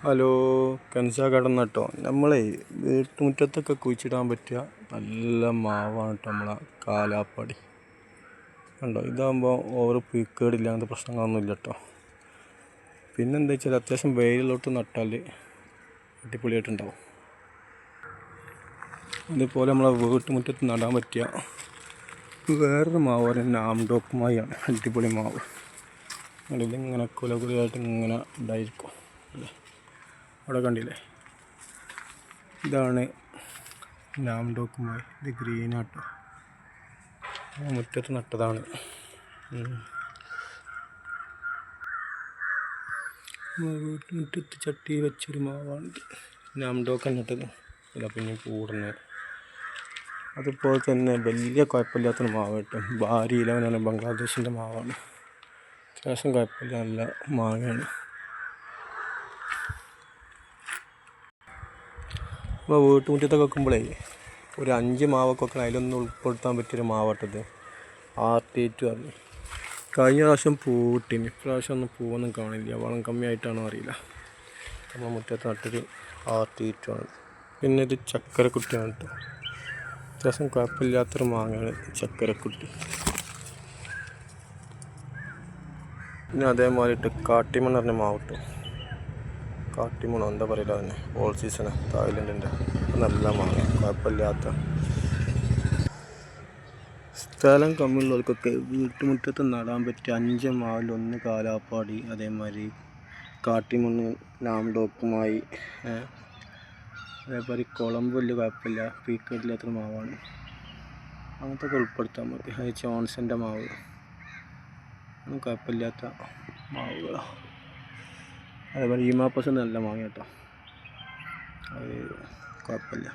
Hello, കൻസാ കടന്ന് കേട്ടോ. നമ്മളെ വീട്ടുമുറ്റത്തൊക്കെ കുഴിച്ചിടാൻ പറ്റിയ നല്ല മാവാണ് കേട്ടോ നമ്മളെ കാലാപ്പാടി. കണ്ടോ, ഇതാകുമ്പോൾ ഓവർ പുഴുക്കേടില്ല, അങ്ങനത്തെ പ്രശ്നങ്ങളൊന്നുമില്ല കേട്ടോ. പിന്നെന്താ വെച്ചാൽ അത്യാവശ്യം വെയിലോട്ട് നട്ടാൽ അടിപൊളിയായിട്ടുണ്ടാവും. അതേപോലെ നമ്മളെ വീട്ടുമുറ്റത്ത് നടാൻ പറ്റിയ വേറൊരു മാവ് പറയുന്നത് നാംഡോക്കുമായാണ്. അടിപൊളി മാവ്. ഇതിങ്ങനെ കുലകുലയായിട്ട് ഇങ്ങനെ ഉണ്ടായിരിക്കും അല്ലേ, അവിടെ കണ്ടില്ലേ? ഇതാണ് നാംഡോക്കുമായി. ഇത് ഗ്രീനാട്ടോ, മുറ്റത്ത് നട്ടതാണ്. വീട്ടുമുറ്റത്ത് ചട്ടി വെച്ചൊരു മാവാണിത്. നാംഡോക്ക് നട്ടത്. ഇതാ പിന്നെ കൂടുന്നത്. അതുപോലെ തന്നെ വലിയ കുഴപ്പമില്ലാത്തൊരു മാവ് കിട്ടും. ബാരി 11 ബംഗ്ലാദേശിൻ്റെ മാവാണ്. അത്യാവശ്യം കുഴപ്പമില്ല, നല്ല മാങ്ങയാണ്. അപ്പോൾ വീട്ടുമുറ്റത്തൊക്കെ വെക്കുമ്പോഴേ ഒരു 5 മാവൊക്കെ വെക്കണം. അതിലൊന്നും ഉൾപ്പെടുത്താൻ പറ്റിയൊരു മാവട്ടത് ആർട്ടിറ്റ് പറഞ്ഞു. കഴിഞ്ഞ പ്രാവശ്യം പൂവിട്ടിന്, ഇപ്രാവശ്യം ഒന്നും പൂവൊന്നും കാണില്ല. വളം കമ്മിയായിട്ടാണോ അറിയില്ല. നമ്മൾ മുറ്റത്ത് നട്ടൊരു ആർട്ടിറ്റാണ്. പിന്നെ ഇത് ചക്കരക്കുട്ടിയാണ് കേട്ടോ. അത്യാവശ്യം കുഴപ്പമില്ലാത്തൊരു മാങ്ങയാണ് ചക്കരക്കുട്ടി. പിന്നെ അതേമാതിരി ഇട്ട് കാട്ടിമണ്ണ് പറഞ്ഞ മാവിട്ട്. കാട്ടിമണ്ണോ എന്താ പറയുക, തന്നെ ഓൾ സീസണ്, തായ്ലൻഡിൻ്റെ നല്ല മാങ്ങ, കുഴപ്പമില്ലാത്ത. സ്ഥലം കമ്മിയുള്ളവർക്കൊക്കെ വീട്ടുമുറ്റത്ത് നടാൻ പറ്റിയ 5 മാവിൽ 1 കാലാപ്പാടി, അതേമാതിരി കാട്ടിമണ്ണ്, നാംഡോക്കുമായി, അതേപോലെ കുളമ്പ് വലിയ കുഴപ്പമില്ല, പീക്കേടില്ലാത്തൊരു മാവാണ്. അങ്ങനത്തെ ഒക്കെ ഉൾപ്പെടുത്താൻ മതി. അത് ജോൺസൻ്റെ മാവ്, ഒന്നും കുഴപ്പമില്ലാത്ത മാവുകളാണ്. അതേപോലെ ഈമാപ്പസ് നല്ല മാങ്ങ കേട്ടോ, അത് കുഴപ്പമില്ല.